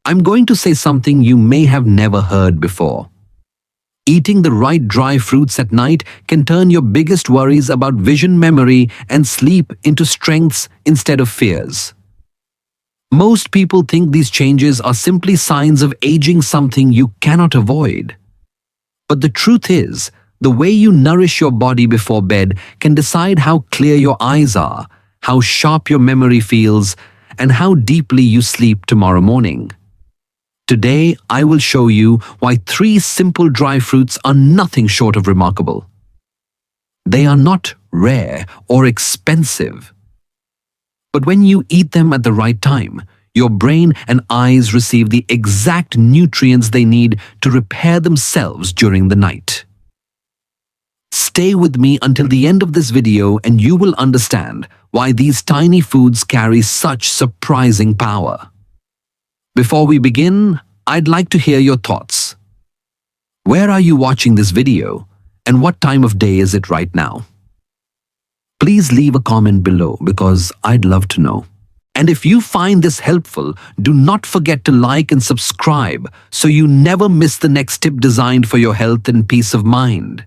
I'm going to say something you may have never heard before. Eating the right dry fruits at night can turn your biggest worries about vision, memory, and sleep into strengths instead of fears. Most people think these changes are simply signs of aging, something you cannot avoid. But the truth is, the way you nourish your body before bed can decide how clear your eyes are, how sharp your memory feels, and how deeply you sleep tomorrow morning. Today, I will show you why 3 simple dry fruits are nothing short of remarkable. They are not rare or expensive. But when you eat them at the right time, your brain and eyes receive the exact nutrients they need to repair themselves during the night. Stay with me until the end of this video and you will understand why these tiny foods carry such surprising power. Before we begin, I'd like to hear your thoughts. Where are you watching this video, and what time of day is it right now? Please leave a comment below because I'd love to know. And if you find this helpful, do not forget to like and subscribe so you never miss the next tip designed for your health and peace of mind.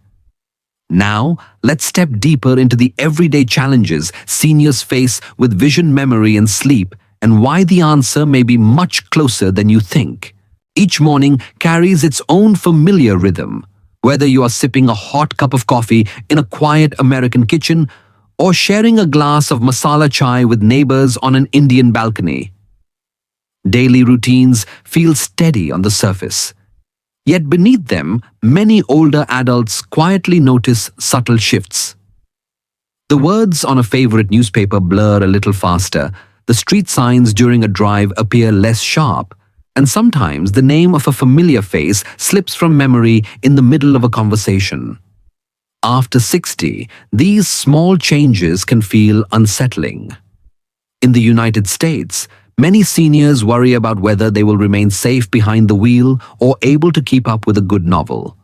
Now, let's step deeper into the everyday challenges seniors face with vision, memory, and sleep, and why the answer may be much closer than you think. Each morning carries its own familiar rhythm, whether you are sipping a hot cup of coffee in a quiet American kitchen or sharing a glass of masala chai with neighbors on an Indian balcony. Daily routines feel steady on the surface. Yet beneath them, many older adults quietly notice subtle shifts. The words on a favorite newspaper blur a little faster, the street signs during a drive appear less sharp, and sometimes the name of a familiar face slips from memory in the middle of a conversation. After 60, these small changes can feel unsettling. In the United States, many seniors worry about whether they will remain safe behind the wheel or able to keep up with a good novel.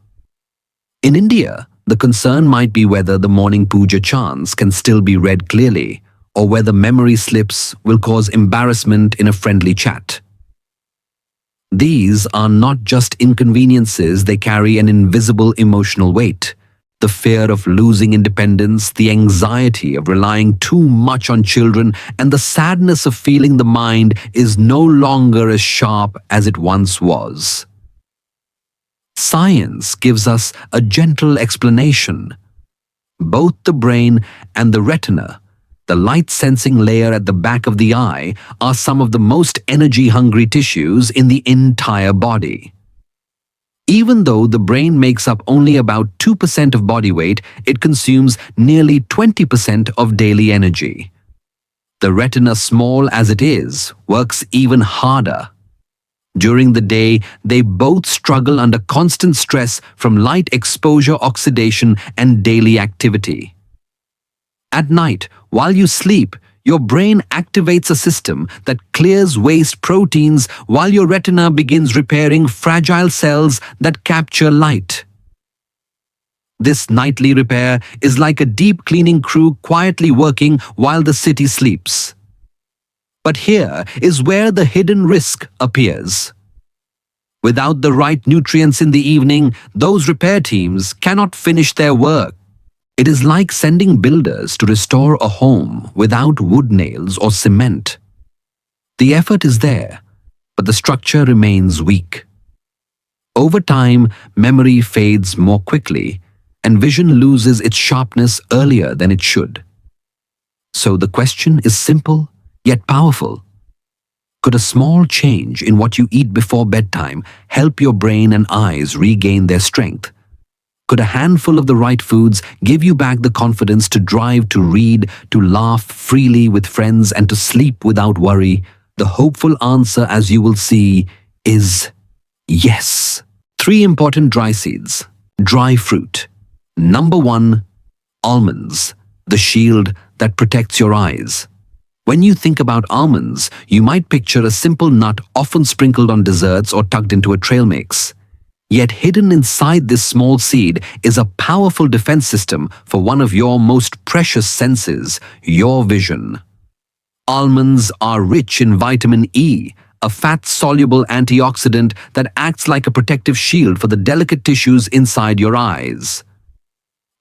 In India, the concern might be whether the morning puja chants can still be read clearly, or whether memory slips will cause embarrassment in a friendly chat. These are not just inconveniences, they carry an invisible emotional weight. The fear of losing independence, the anxiety of relying too much on children, and the sadness of feeling the mind is no longer as sharp as it once was. Science gives us a gentle explanation. Both the brain and the retina, the light-sensing layer at the back of the eye, are some of the most energy-hungry tissues in the entire body. Even though the brain makes up only about 2% of body weight, it consumes nearly 20% of daily energy. The retina, small as it is, works even harder. During the day, they both struggle under constant stress from light exposure, oxidation, and daily activity. At night, while you sleep, your brain activates a system that clears waste proteins while your retina begins repairing fragile cells that capture light. This nightly repair is like a deep cleaning crew quietly working while the city sleeps. But here is where the hidden risk appears. Without the right nutrients in the evening, those repair teams cannot finish their work. It is like sending builders to restore a home without wood nails or cement. The effort is there, but the structure remains weak. Over time, memory fades more quickly, and vision loses its sharpness earlier than it should. So the question is simple, yet powerful. Could a small change in what you eat before bedtime help your brain and eyes regain their strength? Could a handful of the right foods give you back the confidence to drive, to read, to laugh freely with friends, and to sleep without worry? The hopeful answer, as you will see, is yes. 3 important dry seeds. Dry fruit. Number 1, almonds, the shield that protects your eyes. When you think about almonds, you might picture a simple nut often sprinkled on desserts or tucked into a trail mix. Yet hidden inside this small seed is a powerful defense system for one of your most precious senses, your vision. Almonds are rich in vitamin E, a fat-soluble antioxidant that acts like a protective shield for the delicate tissues inside your eyes.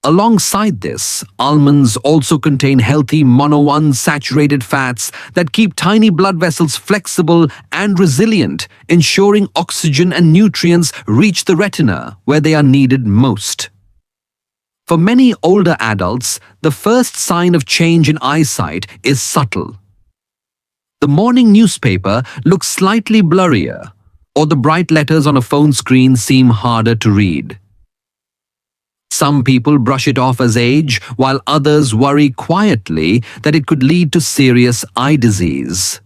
Alongside this, almonds also contain healthy monounsaturated fats that keep tiny blood vessels flexible and resilient, ensuring oxygen and nutrients reach the retina where they are needed most. For many older adults, the first sign of change in eyesight is subtle. The morning newspaper looks slightly blurrier, or the bright letters on a phone screen seem harder to read. Some people brush it off as age, while others worry quietly that it could lead to serious eye disease.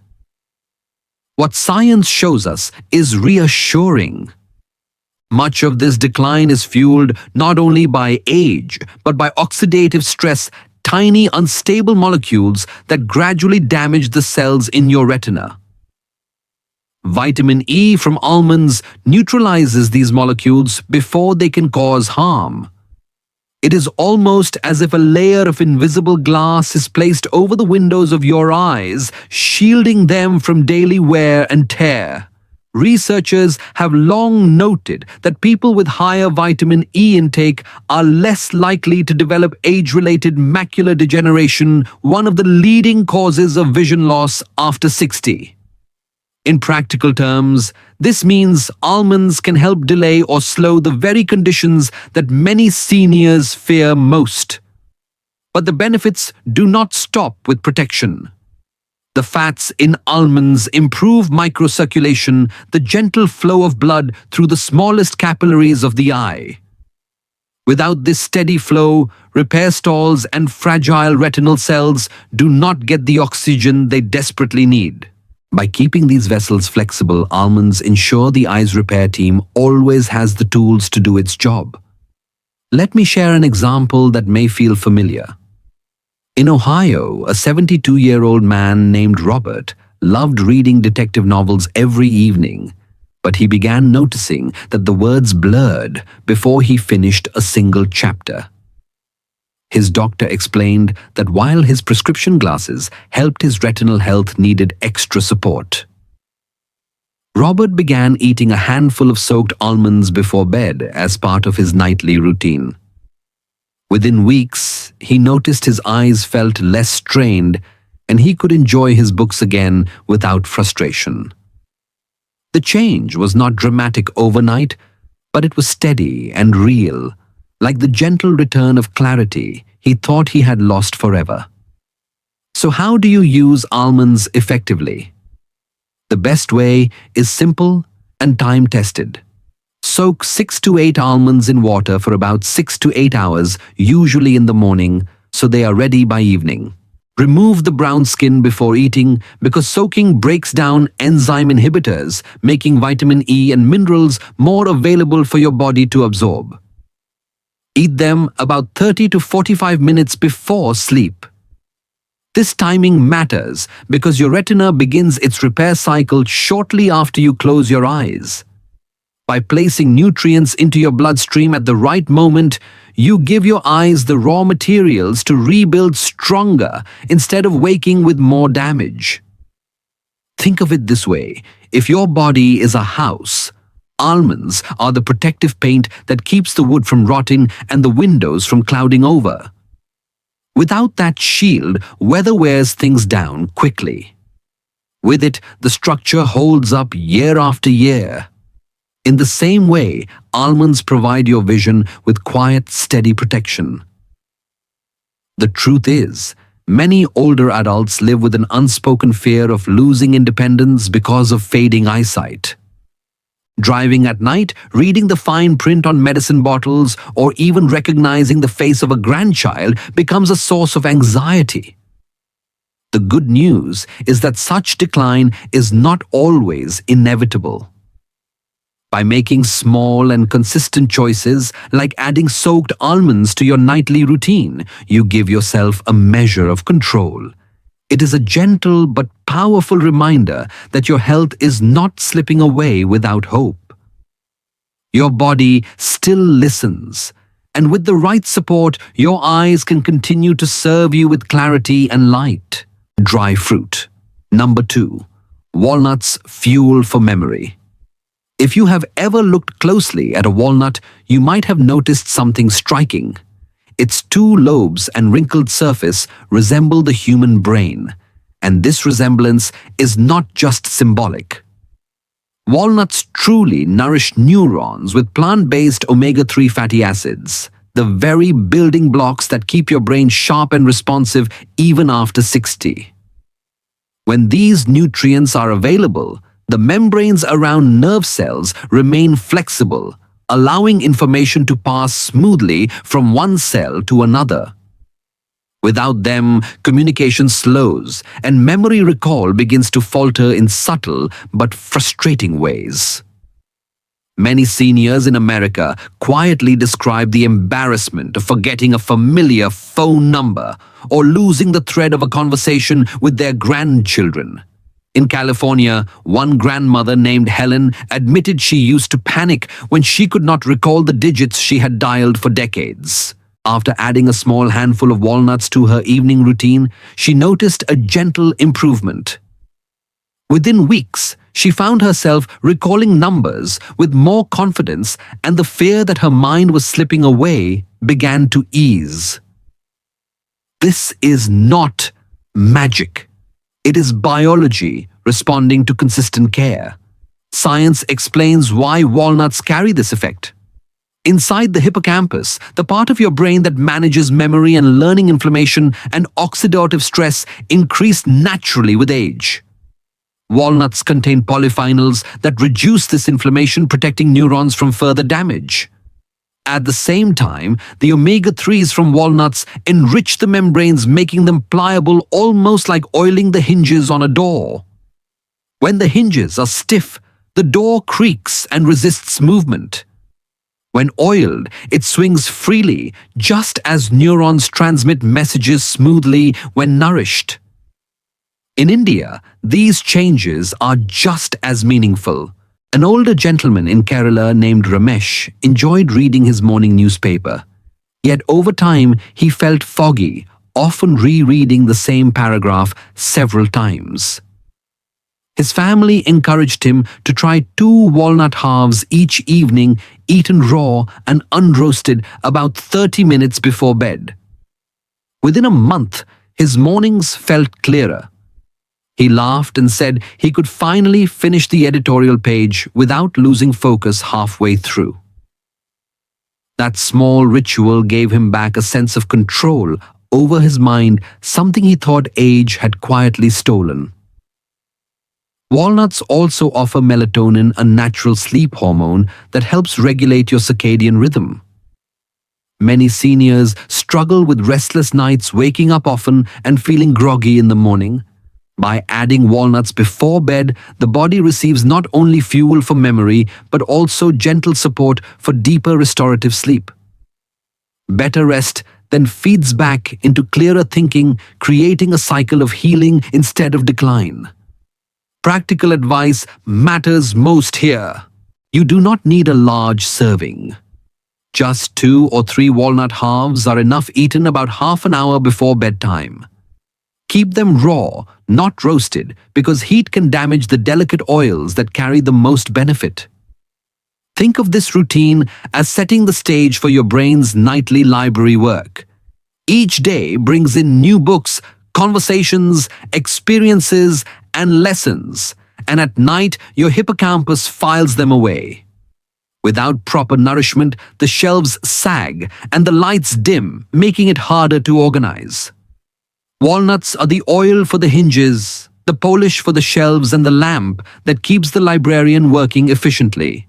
What science shows us is reassuring. Much of this decline is fueled not only by age, but by oxidative stress, tiny unstable molecules that gradually damage the cells in your retina. Vitamin E from almonds neutralizes these molecules before they can cause harm. It is almost as if a layer of invisible glass is placed over the windows of your eyes, shielding them from daily wear and tear. Researchers have long noted that people with higher vitamin E intake are less likely to develop age-related macular degeneration, one of the leading causes of vision loss after 60. In practical terms, this means almonds can help delay or slow the very conditions that many seniors fear most. But the benefits do not stop with protection. The fats in almonds improve microcirculation, the gentle flow of blood through the smallest capillaries of the eye. Without this steady flow, repair stalls and fragile retinal cells do not get the oxygen they desperately need. By keeping these vessels flexible, almonds ensure the eye's repair team always has the tools to do its job. Let me share an example that may feel familiar. In Ohio, a 72-year-old man named Robert loved reading detective novels every evening, but he began noticing that the words blurred before he finished a single chapter. His doctor explained that while his prescription glasses helped his retinal health needed extra support. Robert began eating a handful of soaked almonds before bed as part of his nightly routine. Within weeks, he noticed his eyes felt less strained and he could enjoy his books again without frustration. The change was not dramatic overnight, but it was steady and real, like the gentle return of clarity he thought he had lost forever. So how do you use almonds effectively? The best way is simple and time-tested. Soak 6 to 8 almonds in water for about 6 to 8 hours, usually in the morning, so they are ready by evening. Remove the brown skin before eating because soaking breaks down enzyme inhibitors, making vitamin E and minerals more available for your body to absorb. Eat them about 30 to 45 minutes before sleep. This timing matters because your retina begins its repair cycle shortly after you close your eyes. By placing nutrients into your bloodstream at the right moment, you give your eyes the raw materials to rebuild stronger instead of waking with more damage. Think of it this way: if your body is a house, almonds are the protective paint that keeps the wood from rotting and the windows from clouding over. Without that shield, weather wears things down quickly. With it, the structure holds up year after year. In the same way, almonds provide your vision with quiet, steady protection. The truth is, many older adults live with an unspoken fear of losing independence because of fading eyesight. Driving at night, reading the fine print on medicine bottles, or even recognizing the face of a grandchild becomes a source of anxiety. The good news is that such decline is not always inevitable. By making small and consistent choices, like adding soaked almonds to your nightly routine, you give yourself a measure of control. It is a gentle but powerful reminder that your health is not slipping away without hope. Your body still listens, and with the right support, your eyes can continue to serve you with clarity and light. Dry fruit. Number 2. Walnuts fuel for memory. If you have ever looked closely at a walnut, you might have noticed something striking. Its two lobes and wrinkled surface resemble the human brain, and this resemblance is not just symbolic. Walnuts truly nourish neurons with plant-based omega-3 fatty acids, the very building blocks that keep your brain sharp and responsive even after 60. When these nutrients are available, the membranes around nerve cells remain flexible, allowing information to pass smoothly from one cell to another. Without them, communication slows, and memory recall begins to falter in subtle but frustrating ways. Many seniors in America quietly describe the embarrassment of forgetting a familiar phone number or losing the thread of a conversation with their grandchildren. In California, one grandmother named Helen admitted she used to panic when she could not recall the digits she had dialed for decades. After adding a small handful of walnuts to her evening routine, she noticed a gentle improvement. Within weeks, she found herself recalling numbers with more confidence, and the fear that her mind was slipping away began to ease. This is not magic. It is biology responding to consistent care. Science explains why walnuts carry this effect. Inside the hippocampus, the part of your brain that manages memory and learning, inflammation and oxidative stress increase naturally with age. Walnuts contain polyphenols that reduce this inflammation, protecting neurons from further damage. At the same time, the omega-3s from walnuts enrich the membranes, making them pliable, almost like oiling the hinges on a door. When the hinges are stiff, the door creaks and resists movement. When oiled, it swings freely, just as neurons transmit messages smoothly when nourished. In India, these changes are just as meaningful. An older gentleman in Kerala named Ramesh enjoyed reading his morning newspaper. Yet over time, he felt foggy, often rereading the same paragraph several times. His family encouraged him to try 2 walnut halves each evening, eaten raw and unroasted about 30 minutes before bed. Within a month, his mornings felt clearer. He laughed and said he could finally finish the editorial page without losing focus halfway through. That small ritual gave him back a sense of control over his mind, something he thought age had quietly stolen. Walnuts also offer melatonin, a natural sleep hormone that helps regulate your circadian rhythm. Many seniors struggle with restless nights, waking up often and feeling groggy in the morning. By adding walnuts before bed, the body receives not only fuel for memory, but also gentle support for deeper restorative sleep. Better rest then feeds back into clearer thinking, creating a cycle of healing instead of decline. Practical advice matters most here. You do not need a large serving. Just 2 or 3 walnut halves are enough, eaten about half an hour before bedtime. Keep them raw, not roasted, because heat can damage the delicate oils that carry the most benefit. Think of this routine as setting the stage for your brain's nightly library work. Each day brings in new books, conversations, experiences, and lessons, and at night your hippocampus files them away. Without proper nourishment, the shelves sag and the lights dim, making it harder to organize. Walnuts are the oil for the hinges, the polish for the shelves, and the lamp that keeps the librarian working efficiently.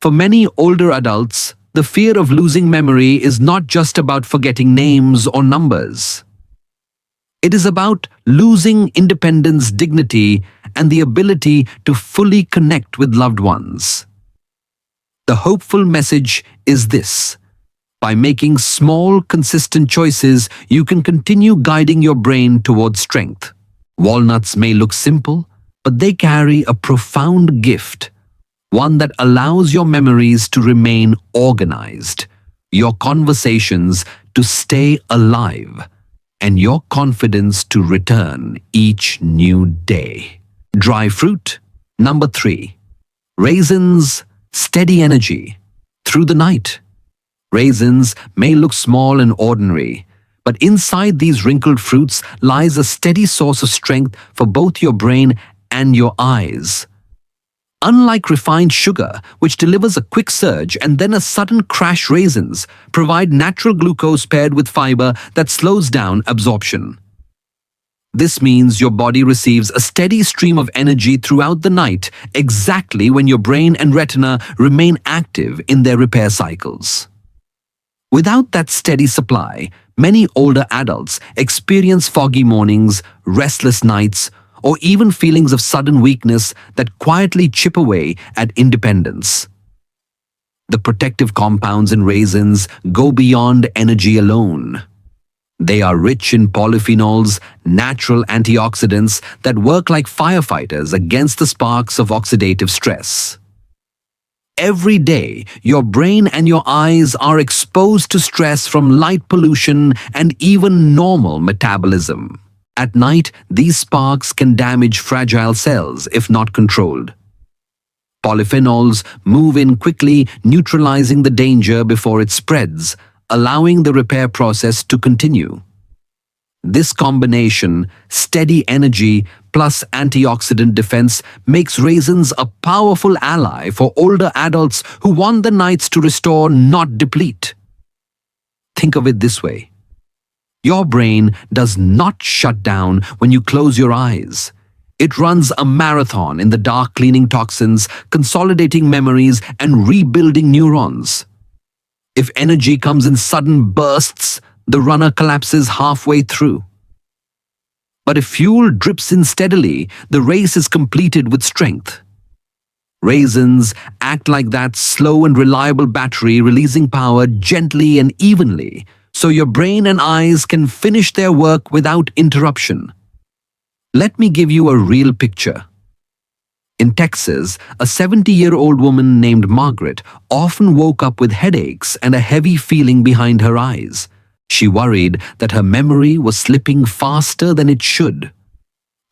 For many older adults, the fear of losing memory is not just about forgetting names or numbers. It is about losing independence, dignity, and the ability to fully connect with loved ones. The hopeful message is this: by making small, consistent choices, you can continue guiding your brain towards strength. Walnuts may look simple, but they carry a profound gift, one that allows your memories to remain organized, your conversations to stay alive, and your confidence to return each new day. Dry fruit. Number 3. Raisins, steady energy. Through the night. Raisins may look small and ordinary, but inside these wrinkled fruits lies a steady source of strength for both your brain and your eyes. Unlike refined sugar, which delivers a quick surge and then a sudden crash, raisins provide natural glucose paired with fiber that slows down absorption. This means your body receives a steady stream of energy throughout the night, exactly when your brain and retina remain active in their repair cycles. Without that steady supply, many older adults experience foggy mornings, restless nights, or even feelings of sudden weakness that quietly chip away at independence. The protective compounds in raisins go beyond energy alone. They are rich in polyphenols, natural antioxidants that work like firefighters against the sparks of oxidative stress. Every day, your brain and your eyes are exposed to stress from light pollution and even normal metabolism. At night, these sparks can damage fragile cells if not controlled. Polyphenols move in quickly, neutralizing the danger before it spreads, allowing the repair process to continue. This combination, steady energy plus antioxidant defense, makes raisins a powerful ally for older adults who want the nights to restore, not deplete. Think of it this way. Your brain does not shut down when you close your eyes. It runs a marathon in the dark, cleaning toxins, consolidating memories, and rebuilding neurons. If energy comes in sudden bursts, the runner collapses halfway through. But if fuel drips in steadily, the race is completed with strength. Raisins act like that slow and reliable battery, releasing power gently and evenly, so your brain and eyes can finish their work without interruption. Let me give you a real picture. In Texas, a 70-year-old woman named Margaret often woke up with headaches and a heavy feeling behind her eyes. She worried that her memory was slipping faster than it should.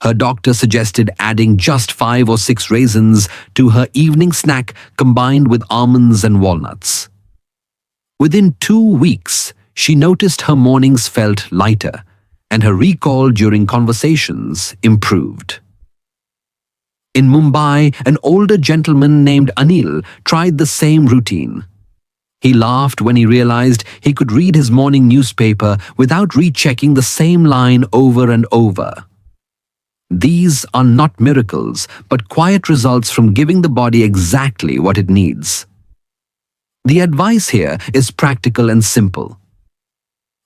Her doctor suggested adding just 5 or 6 raisins to her evening snack combined with almonds and walnuts. Within 2 weeks, she noticed her mornings felt lighter, and her recall during conversations improved. In Mumbai, an older gentleman named Anil tried the same routine. He laughed when he realized he could read his morning newspaper without rechecking the same line over and over. These are not miracles, but quiet results from giving the body exactly what it needs. The advice here is practical and simple.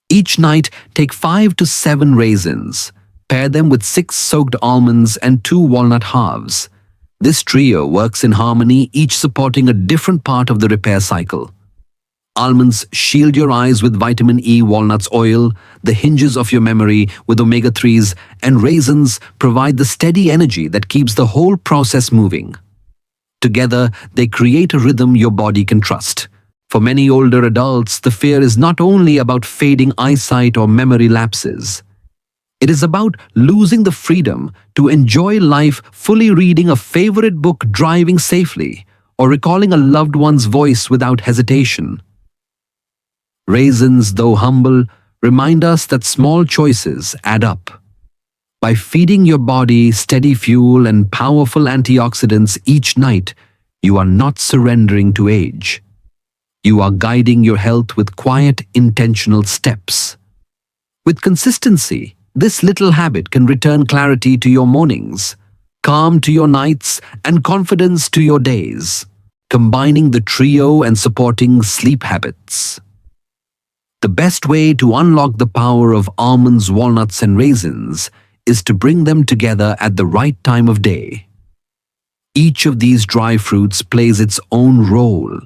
Each night, take 5 to 7 raisins. Pair them with 6 soaked almonds and 2 walnut halves. This trio works in harmony, each supporting a different part of the repair cycle. Almonds shield your eyes with vitamin E, walnuts oil, the hinges of your memory with omega-3s, and raisins provide the steady energy that keeps the whole process moving. Together, they create a rhythm your body can trust. For many older adults, the fear is not only about fading eyesight or memory lapses. It is about losing the freedom to enjoy life, fully reading a favorite book, driving safely, or recalling a loved one's voice without hesitation. Raisins, though humble, remind us that small choices add up. By feeding your body steady fuel and powerful antioxidants each night, you are not surrendering to age. You are guiding your health with quiet, intentional steps. With consistency, this little habit can return clarity to your mornings, calm to your nights, and confidence to your days, combining the trio and supporting sleep habits. The best way to unlock the power of almonds, walnuts, and raisins is to bring them together at the right time of day. Each of these dry fruits plays its own role,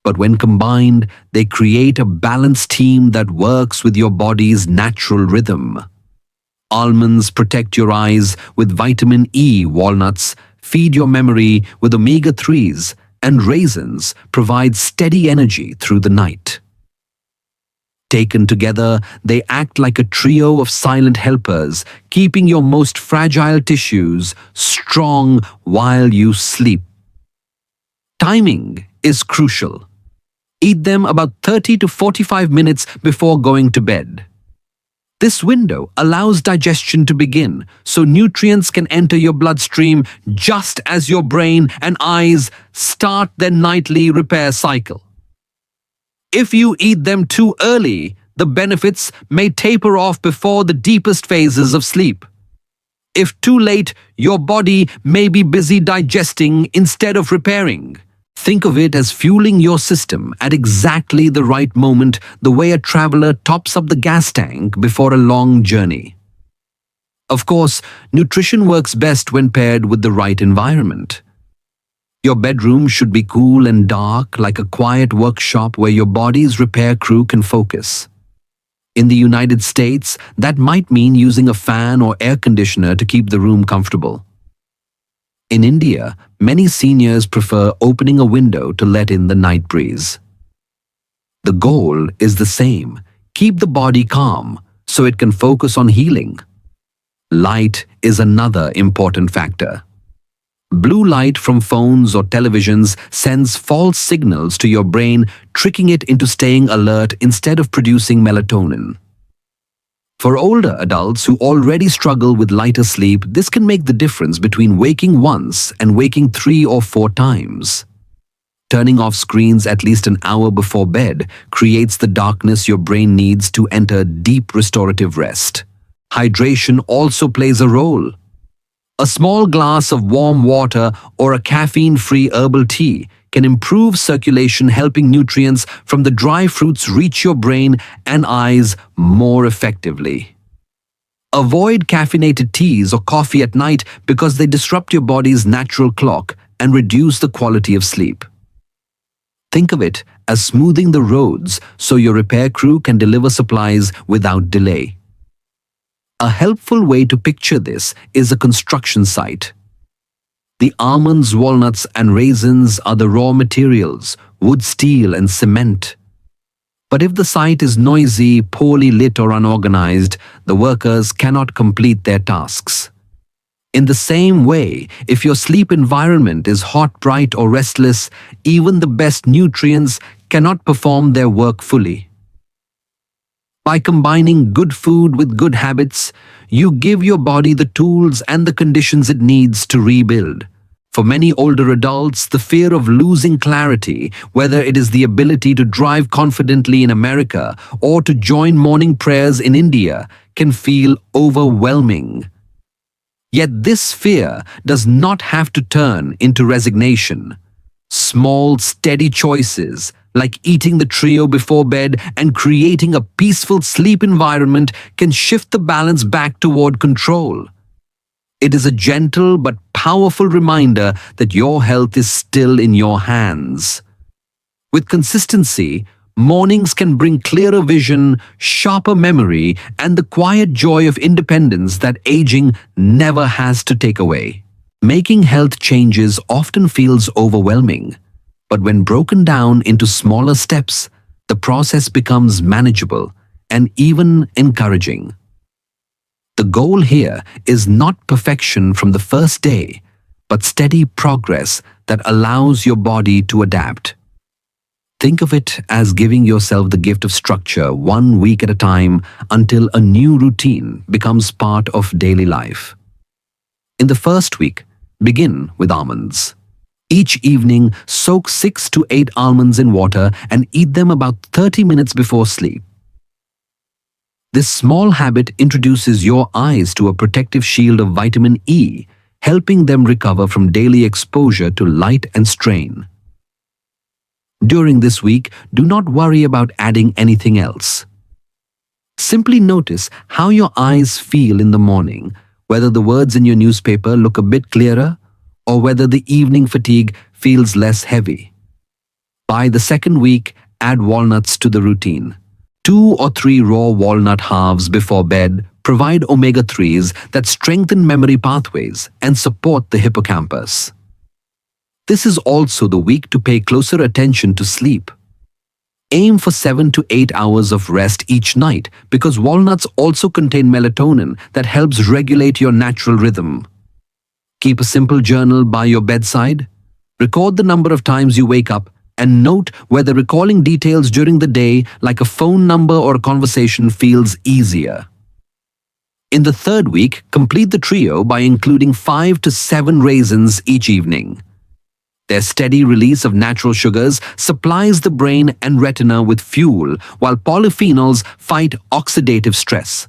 but when combined, they create a balanced team that works with your body's natural rhythm. Almonds protect your eyes with vitamin E, walnuts feed your memory with omega-3s, and raisins provide steady energy through the night. Taken together, they act like a trio of silent helpers, keeping your most fragile tissues strong while you sleep. Timing is crucial. Eat them about 30 to 45 minutes before going to bed. This window allows digestion to begin, so nutrients can enter your bloodstream just as your brain and eyes start their nightly repair cycle. If you eat them too early, the benefits may taper off before the deepest phases of sleep. If too late, your body may be busy digesting instead of repairing. Think of it as fueling your system at exactly the right moment, the way a traveler tops up the gas tank before a long journey. Of course, nutrition works best when paired with the right environment. Your bedroom should be cool and dark, like a quiet workshop where your body's repair crew can focus. In the United States, that might mean using a fan or air conditioner to keep the room comfortable. In India, many seniors prefer opening a window to let in the night breeze. The goal is the same: keep the body calm so it can focus on healing. Light is another important factor. Blue light from phones or televisions sends false signals to your brain, tricking it into staying alert instead of producing melatonin. For older adults who already struggle with lighter sleep, this can make the difference between waking once and waking 3 or 4 times. Turning off screens at least an hour before bed creates the darkness your brain needs to enter deep restorative rest. Hydration also plays a role. A small glass of warm water or a caffeine-free herbal tea can improve circulation, helping nutrients from the dry fruits reach your brain and eyes more effectively. Avoid caffeinated teas or coffee at night because they disrupt your body's natural clock and reduce the quality of sleep. Think of it as smoothing the roads so your repair crew can deliver supplies without delay. A helpful way to picture this is a construction site. The almonds, walnuts, and raisins are the raw materials, wood, steel, and cement. But if the site is noisy, poorly lit, or unorganized, the workers cannot complete their tasks. In the same way, if your sleep environment is hot, bright, or restless, even the best nutrients cannot perform their work fully. By combining good food with good habits, you give your body the tools and the conditions it needs to rebuild. For many older adults, the fear of losing clarity, whether it is the ability to drive confidently in America or to join morning prayers in India, can feel overwhelming. Yet this fear does not have to turn into resignation. Small, steady choices, like eating the trio before bed and creating a peaceful sleep environment, can shift the balance back toward control. It is a gentle but powerful reminder that your health is still in your hands. With consistency, mornings can bring clearer vision, sharper memory, and the quiet joy of independence that aging never has to take away. Making health changes often feels overwhelming, but when broken down into smaller steps, the process becomes manageable and even encouraging. The goal here is not perfection from the first day, but steady progress that allows your body to adapt. Think of it as giving yourself the gift of structure 1 week at a time until a new routine becomes part of daily life. In the first week, begin with almonds. Each evening, soak 6 to 8 almonds in water and eat them about 30 minutes before sleep. This small habit introduces your eyes to a protective shield of vitamin E, helping them recover from daily exposure to light and strain. During this week, do not worry about adding anything else. Simply notice how your eyes feel in the morning, whether the words in your newspaper look a bit clearer, or whether the evening fatigue feels less heavy. By the second week, add walnuts to the routine. 2 or 3 raw walnut halves before bed provide omega-3s that strengthen memory pathways and support the hippocampus. This is also the week to pay closer attention to sleep. Aim for 7 to 8 hours of rest each night because walnuts also contain melatonin that helps regulate your natural rhythm. Keep a simple journal by your bedside. Record the number of times you wake up and note whether recalling details during the day, like a phone number or a conversation, feels easier. In the third week, complete the trio by including 5 to 7 raisins each evening. Their steady release of natural sugars supplies the brain and retina with fuel, while polyphenols fight oxidative stress.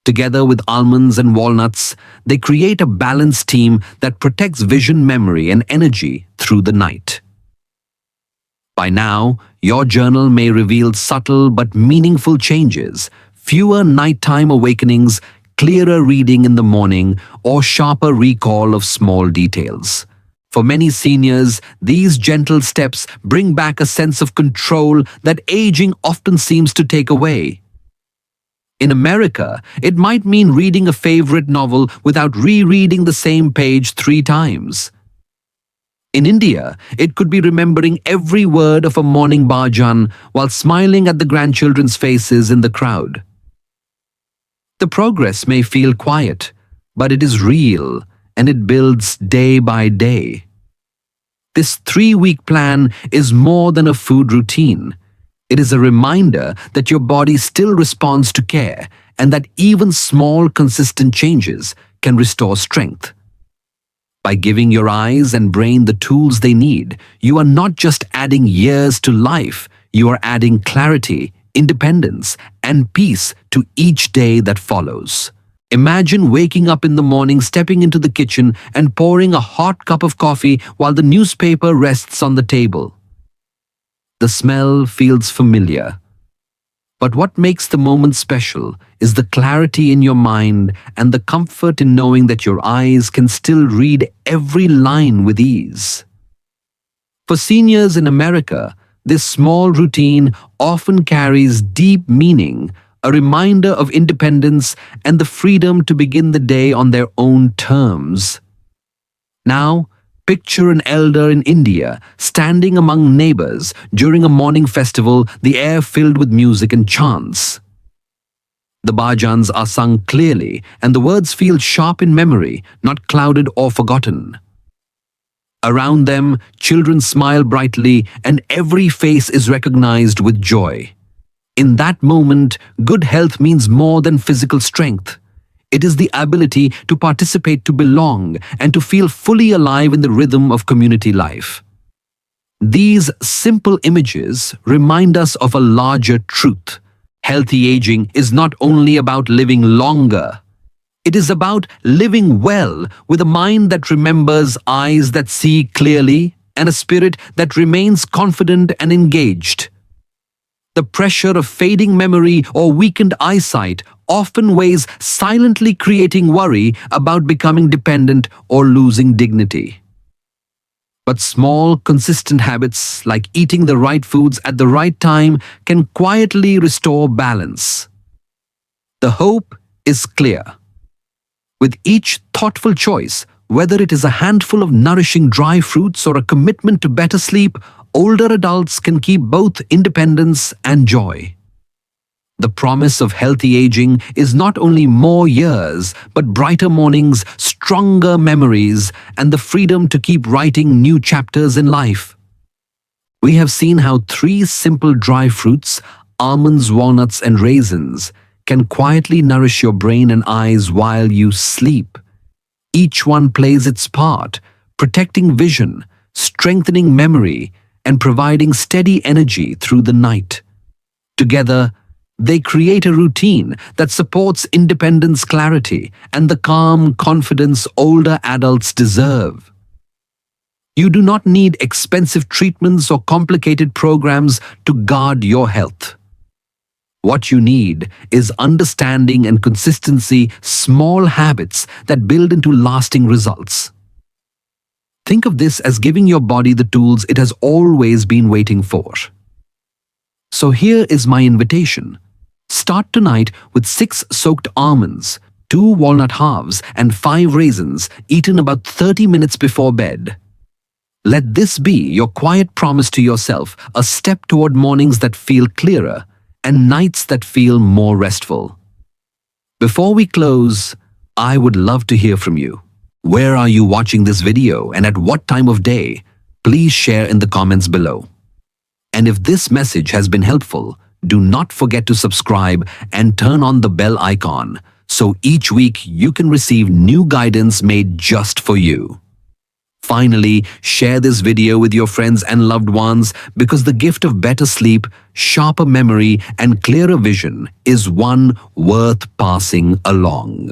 Together with almonds and walnuts, they create a balanced team that protects vision, memory, and energy through the night. By now, your journal may reveal subtle but meaningful changes: fewer nighttime awakenings, clearer reading in the morning, or sharper recall of small details. For many seniors, these gentle steps bring back a sense of control that aging often seems to take away. In America, it might mean reading a favorite novel without rereading the same page 3 times. In India, it could be remembering every word of a morning bhajan while smiling at the grandchildren's faces in the crowd. The progress may feel quiet, but it is real, and it builds day by day. This 3-week plan is more than a food routine. It is a reminder that your body still responds to care and that even small, consistent changes can restore strength. By giving your eyes and brain the tools they need, you are not just adding years to life, you are adding clarity, independence, and peace to each day that follows. Imagine waking up in the morning, stepping into the kitchen, and pouring a hot cup of coffee while the newspaper rests on the table. The smell feels familiar. But what makes the moment special is the clarity in your mind and the comfort in knowing that your eyes can still read every line with ease. For seniors in America, this small routine often carries deep meaning, a reminder of independence and the freedom to begin the day on their own terms. Now, picture an elder in India standing among neighbors during a morning festival, the air filled with music and chants. The bhajans are sung clearly, and the words feel sharp in memory, not clouded or forgotten. Around them, children smile brightly, and every face is recognized with joy. In that moment, good health means more than physical strength. It is the ability to participate, to belong, and to feel fully alive in the rhythm of community life. These simple images remind us of a larger truth. Healthy aging is not only about living longer. It is about living well, with a mind that remembers, eyes that see clearly, and a spirit that remains confident and engaged. The pressure of fading memory or weakened eyesight often weighs silently, creating worry about becoming dependent or losing dignity. But small, consistent habits like eating the right foods at the right time can quietly restore balance. The hope is clear. With each thoughtful choice, whether it is a handful of nourishing dry fruits or a commitment to better sleep, older adults can keep both independence and joy. The promise of healthy aging is not only more years, but brighter mornings, stronger memories, and the freedom to keep writing new chapters in life. We have seen how 3 simple dry fruits, almonds, walnuts, and raisins, can quietly nourish your brain and eyes while you sleep. Each one plays its part, protecting vision, strengthening memory, and providing steady energy through the night. Together, they create a routine that supports independence, clarity, and the calm confidence older adults deserve. You do not need expensive treatments or complicated programs to guard your health. What you need is understanding and consistency, small habits that build into lasting results. Think of this as giving your body the tools it has always been waiting for. So here is my invitation. Start tonight with 6 soaked almonds, 2 walnut halves, and 5 raisins eaten about 30 minutes before bed. Let this be your quiet promise to yourself, a step toward mornings that feel clearer and nights that feel more restful. Before we close, I would love to hear from you. Where are you watching this video and at what time of day? Please share in the comments below. And if this message has been helpful, do not forget to subscribe and turn on the bell icon so each week you can receive new guidance made just for you. Finally, share this video with your friends and loved ones because the gift of better sleep, sharper memory, and clearer vision is one worth passing along.